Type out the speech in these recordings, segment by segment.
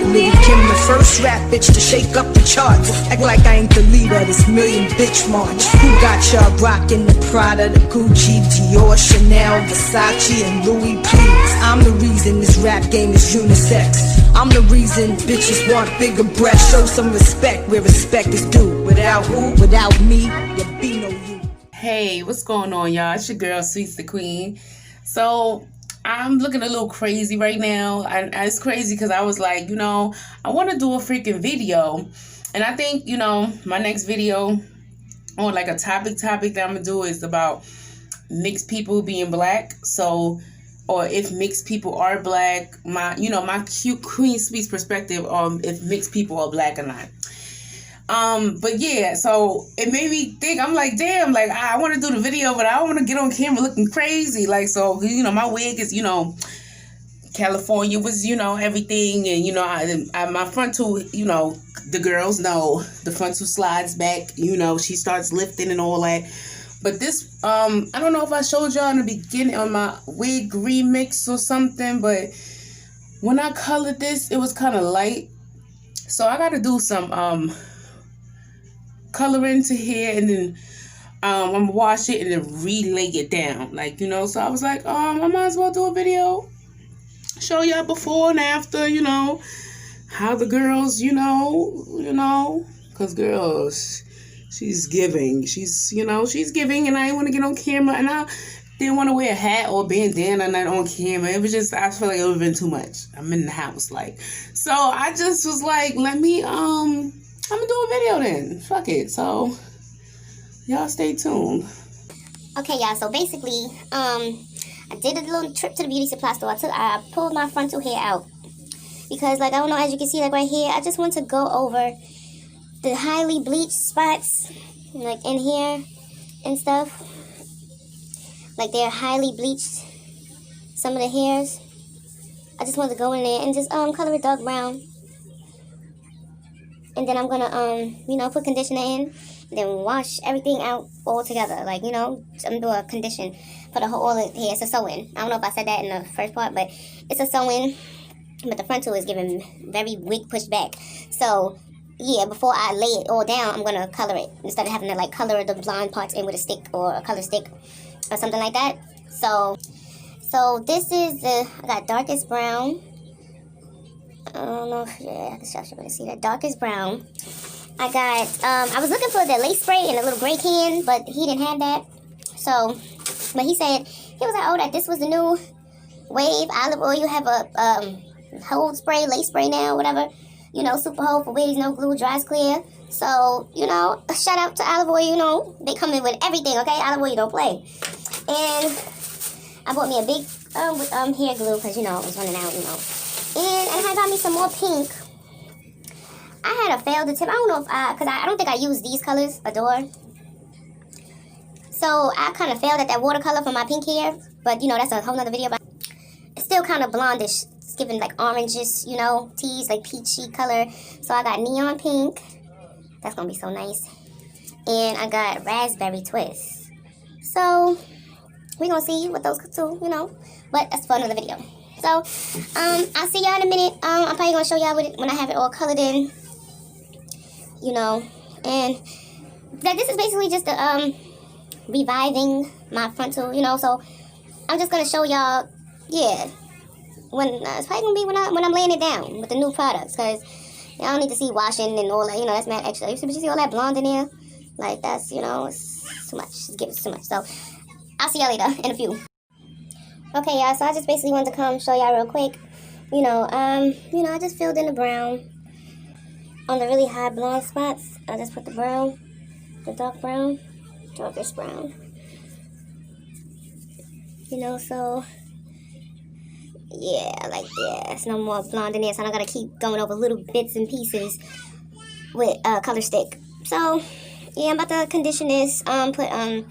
Lady Kim, the first rap bitch to shake up the charts. Act like I ain't the leader of this million bitch march. Who got y'all rockin' the Prada, the Gucci, Dior, Chanel, Versace, and Louis? Please, I'm the reason this rap game is unisex. I'm the reason bitches want bigger breasts. Show some respect where respect is due. Without who? Without me, there be no you. Hey, what's going on, y'all? It's your girl, SweetsThaQueen. So, I'm looking a little crazy right now. It's crazy because I was like, I want to do a freaking video. And I think, my next video on like a topic that I'm going to do is about mixed people being black. So, or if mixed people are black, my cute Queen Sweets perspective on if mixed people are black or not. But yeah, so it made me think, I'm like, damn, like, I want to do the video, but I don't want to get on camera looking crazy. Like, so, my wig is, California was, everything. And, my frontal, the girls know the frontal slides back, she starts lifting and all that. But this, I don't know if I showed y'all in the beginning on my wig remix or something, but when I colored this, it was kind of light. So I got to do some, coloring to here, and then I'm gonna wash it and then relay it down, like, so I was like, I might as well do a video, show y'all before and after, how the girls, because girls, she's giving, she's giving, and I didn't want to get on camera, and I didn't want to wear a hat or bandana not on camera. It was just, I feel like it would have been too much. I'm in the house, like, so I just was like, let me, I'm gonna do a video then. Fuck it. So, y'all stay tuned. Okay, y'all. So basically, I did a little trip to the beauty supply store. I pulled my frontal hair out because, like, I don't know, as you can see, like right here, I just want to go over the highly bleached spots, like in here and stuff. Like they're highly bleached. Some of the hairs. I just want to go in there and just color it dark brown. And then I'm gonna, put conditioner in, and then wash everything out all together. Like, I'm gonna do a condition for the whole, all the hair. It's a sew-in. I don't know if I said that in the first part, but it's a sew-in. But the frontal is giving very wig pushed back. So, yeah, before I lay it all down, I'm gonna color it. Instead of having to, like, color the blonde parts in with a stick or a color stick or something like that. So this is I got darkest brown. I don't know if, I can show you to see that darkest brown. I got, I was looking for the lace spray in a little gray can, but he didn't have that. So, but he said, he was like, oh, that this was the new wave, olive oil. You have a hold spray, lace spray now, whatever. Super hold for wigs, no glue, dries clear. So, shout out to olive oil, they come in with everything, okay? Olive oil, don't play. And I bought me a big, hair glue, because, it was running out, And I got me some more pink. I had a failed attempt. I don't know if because I don't think I used these colors, Adore. So I kind of failed at that watercolor for my pink hair. But, that's a whole nother video. But it's still kind of blondish. It's giving like oranges, teas, like peachy color. So I got neon pink. That's going to be so nice. And I got raspberry twist. So we're going to see what those two, But that's for another video. So, I'll see y'all in a minute. I'm probably going to show y'all when I have it all colored in. And that this is basically just reviving my frontal, So, I'm just going to show y'all, yeah. It's probably going to be when I'm laying it down with the new products. Because y'all don't need to see washing and all that, that's mad extra. You see all that blonde in there? Like, that's, it's too much. It's giving too much. So, I'll see y'all later in a few. Okay, y'all, so I just basically wanted to come show y'all real quick. I just filled in the brown on the really high blonde spots. I just put the brown, the dark brown, darkest brown. So, yeah, like, yeah, it's no more blonde in there, so I don't gotta keep going over little bits and pieces with a color stick. So, yeah, I'm about to condition this, put a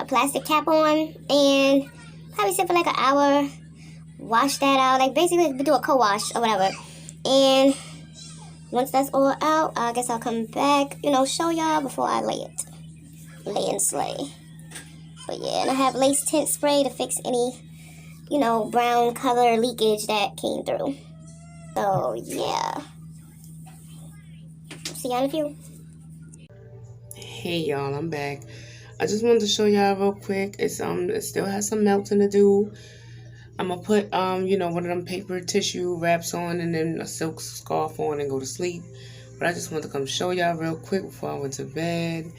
plastic cap on, and probably sit for like an hour, wash that out, like basically do a co-wash or whatever. And once that's all out, I guess I'll come back, show y'all before I lay it. Lay and slay. But yeah, and I have lace tint spray to fix any, brown color leakage that came through. So yeah, see y'all in a few. Hey y'all, I'm back. I just wanted to show y'all real quick. It still has some melting to do. I'm gonna put one of them paper tissue wraps on and then a silk scarf on and go to sleep. But I just wanted to come show y'all real quick before I went to bed.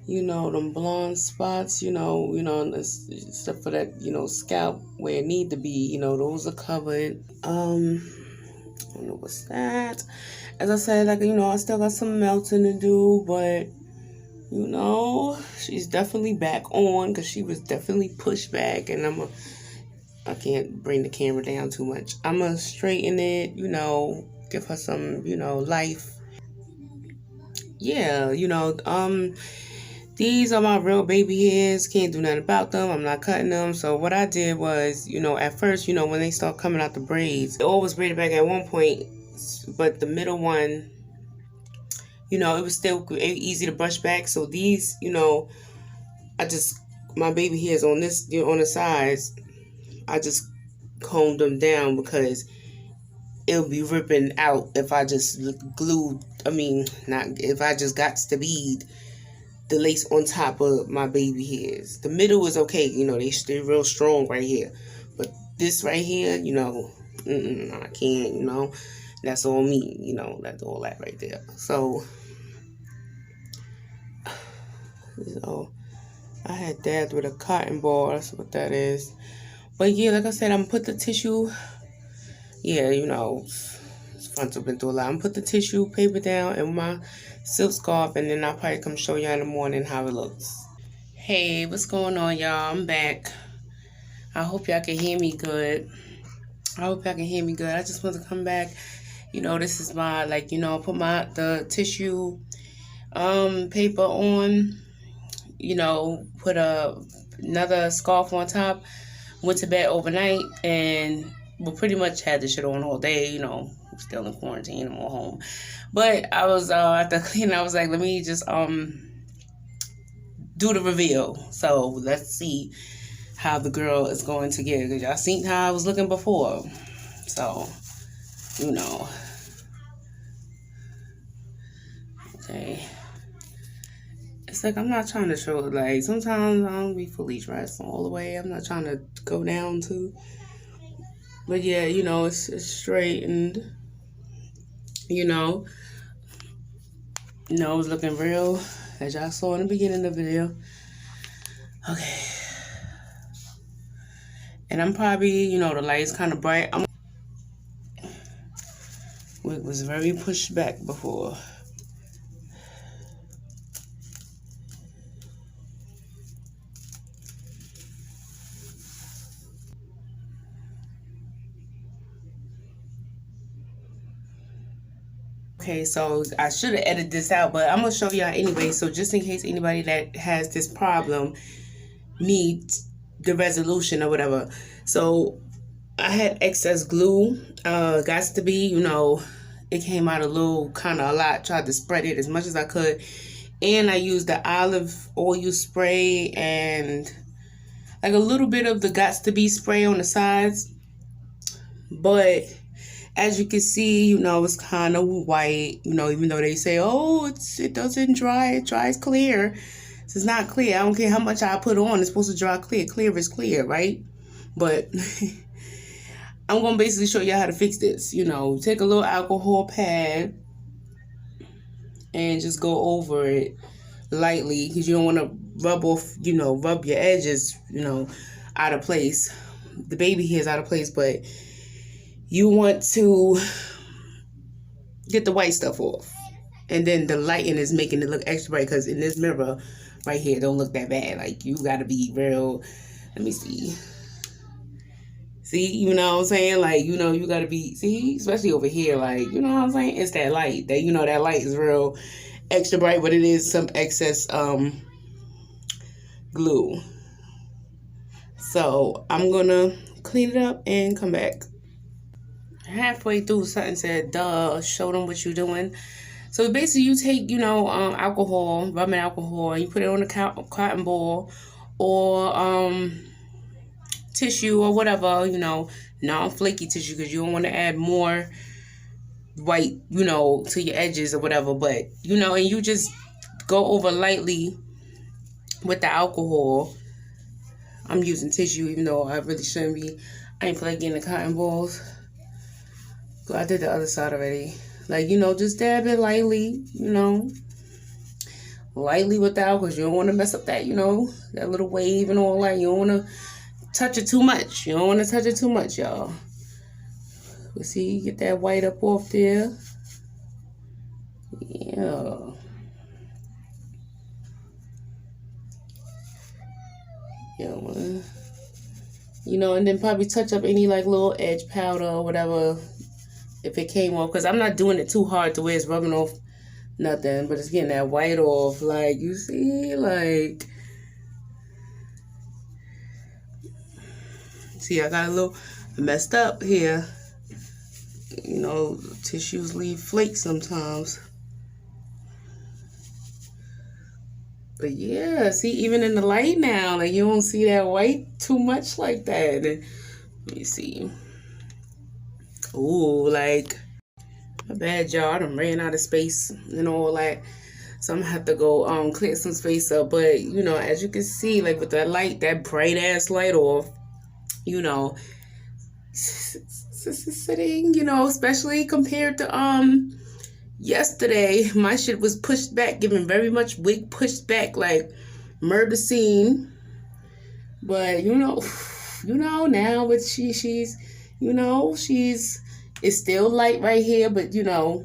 Them blonde spots, stuff for that, scalp where it need to be, those are covered. I don't know what's that. As I said, I still got some melting to do, but she's definitely back on because she was definitely pushed back, and I can't bring the camera down too much. I'm gonna straighten it, give her some, life. Yeah, these are my real baby hairs. Can't do nothing about them. I'm not cutting them. So what I did was, at first, when they start coming out the braids, it always braided back at one point, but the middle one, it was still easy to brush back. So these, my baby hairs on this, on the sides, I just combed them down because it'll be ripping out if I just if I just got to bead the lace on top of my baby hairs. The middle is okay, they're real strong right here. But this right here, I can't, that's all me, that's all that right there. So I had dabbed with a cotton ball, that's what that is. But yeah, like I said, I'm gonna put the tissue, Frontal been through a lot. I'm gonna put the tissue paper down and my silk scarf, and then I'll probably come show y'all in the morning how it looks. Hey, what's going on, y'all? I'm back. I hope y'all can hear me good. I just want to come back. This is my, put the tissue paper on, put another scarf on top, went to bed overnight, and we pretty much had this shit on all day, still in quarantine, I'm all home. But I was after cleaning, I was like, let me just do the reveal. So let's see how the girl is going to get, because y'all seen how I was looking before. So, okay. It's like I'm not trying to show, sometimes I don't be fully dressed all the way. I'm not trying to go down to. But yeah, it's straightened. It's looking real, as y'all saw in the beginning of the video. Okay. And I'm probably, the light's kind of bright. It was very pushed back before. Okay, so I should have edited this out, but I'm going to show y'all anyway. So just in case anybody that has this problem needs the resolution or whatever. So I had excess glue. Got to be, it came out a lot. Tried to spread it as much as I could. And I used the olive oil spray and a little bit of the Gots to Be spray on the sides. But as you can see, it's kind of white, even though they say, oh, it doesn't dry, it dries clear. It's not clear. I don't care how much I put on, it's supposed to dry clear. Clear is clear, right? But I'm going to basically show you how to fix this. Take a little alcohol pad and just go over it lightly, because you don't want to rub your edges, out of place. The baby hair's out of place, but you want to get the white stuff off. And then the lighting is making it look extra bright, because in this mirror right here, don't look that bad. You got to be real. Let me see. See, you know what I'm saying? You got to be, see, especially over here, you know what I'm saying? It's that light. That light is real extra bright, but it is some excess glue. So I'm going to clean it up and come back. Halfway through, something said, duh, show them what you're doing. So basically you take, alcohol, rubbing alcohol, and you put it on a cotton ball or tissue or whatever, non-flaky tissue, because you don't want to add more white, you know, to your edges or whatever. But, you know, and you just go over lightly with the alcohol. I'm using tissue, even though I really shouldn't be. I ain't feel like getting the cotton balls. I did the other side already. Like, you know, just dab it lightly, you know. Lightly with the alcohol, because you don't want to mess up that, you know, that little wave and all that. You don't want to touch it too much. You don't want to touch it too much, y'all. But see, get that white up off there. Yeah. Yeah, you know, and then probably touch up any like little edge powder or whatever if it came off, because I'm not doing it too hard to where it's rubbing off nothing, but it's getting that white off. Like, you see, like, see, I got a little messed up here. You know, tissues leave flakes sometimes. But yeah, see, even in the light now, like, you don't see that white too much like that. And let me see. Ooh, like, my bad, y'all. I done ran out of space and all that. So I'm gonna have to go clear some space up. But, you know, as you can see, like, with that light, that bright ass light off, you know, sitting, you know, especially compared to yesterday, my shit was pushed back, giving very much wig pushed back, like murder scene. But you know now with she's, you know, it's still light right here, but you know,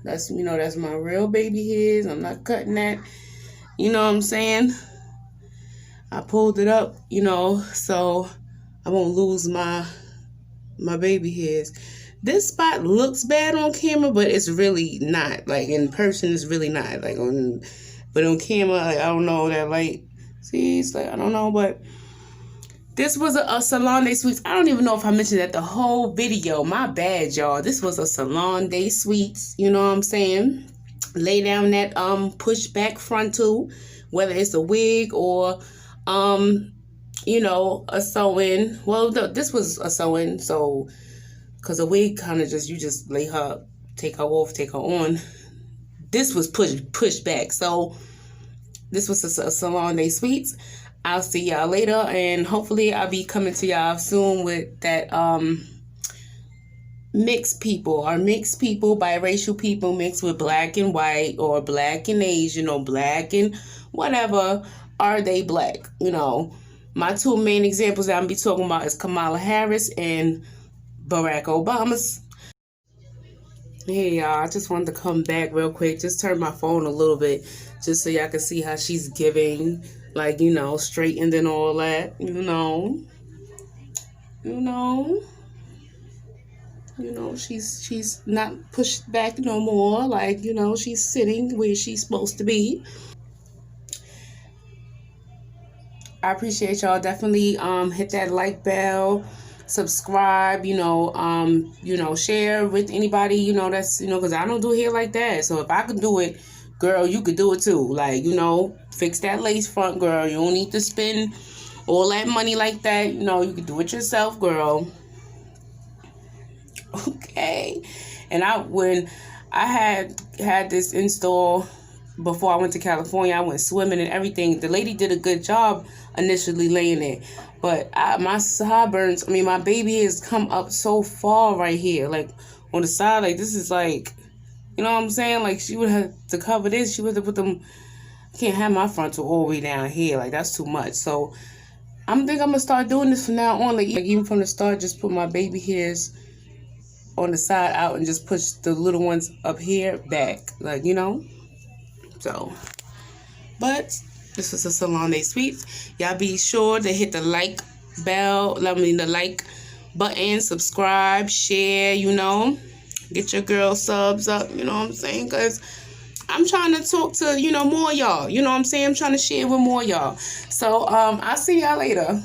that's my real baby hairs. I'm not cutting that. You know what I'm saying? I pulled it up, you know, so I won't lose my baby hairs. This spot looks bad on camera, but it's really not. Like, in person, it's really not. Like, but on camera, like, I don't know, that light. See, it's like, I don't know, but this was a Salon Day Sweets. I don't even know if I mentioned that the whole video. My bad, y'all. This was a Salon Day Sweets. You know what I'm saying? Lay down that push back frontal, whether it's a wig or you know, a sew-in. Well, this was a sew-in, so because a wig kind of just, you just lay her, take her off, take her on. This was pushed back. So this was a Salon Day Sweets. I'll see y'all later, and hopefully I'll be coming to y'all soon with that mixed people, biracial people mixed with black and white, or black and Asian, or black and whatever. Are they black? You know, my two main examples that I'm be talking about is Kamala Harris and Barack Obama's. Hey y'all, I just wanted to come back real quick, just turn my phone a little bit, just so y'all can see how she's giving, like, you know, straightened and all that, you know, she's not pushed back no more, like, you know, she's sitting where she's supposed to be. I appreciate y'all. Definitely hit that like bell, subscribe, you know, share with anybody, you know, that's, you know, because I don't do hair like that. So if I can do it, girl, you could do it too. Like, you know, fix that lace front, girl. You don't need to spend all that money like that. You know, you can do it yourself, girl. Okay. And when I had this install before I went to California, I went swimming and everything. The lady did a good job initially laying it, but my sideburns, my baby has come up so far right here, like on the side, like this is like, you know what I'm saying? Like, she would have to cover this. She would have put them. I can't have my frontal all the way down here. Like, that's too much. So I think I'm gonna start doing this from now on. Like even from the start, just put my baby hairs on the side out and just push the little ones up here back, like, you know. So, but this was a Salon Day Sweets. Y'all be sure to hit the like bell, the like button, subscribe, share, you know. Get your girl subs up, you know what I'm saying? Because I'm trying to talk to, you know, more y'all. You know what I'm saying? I'm trying to share with more y'all. So, I'll see y'all later.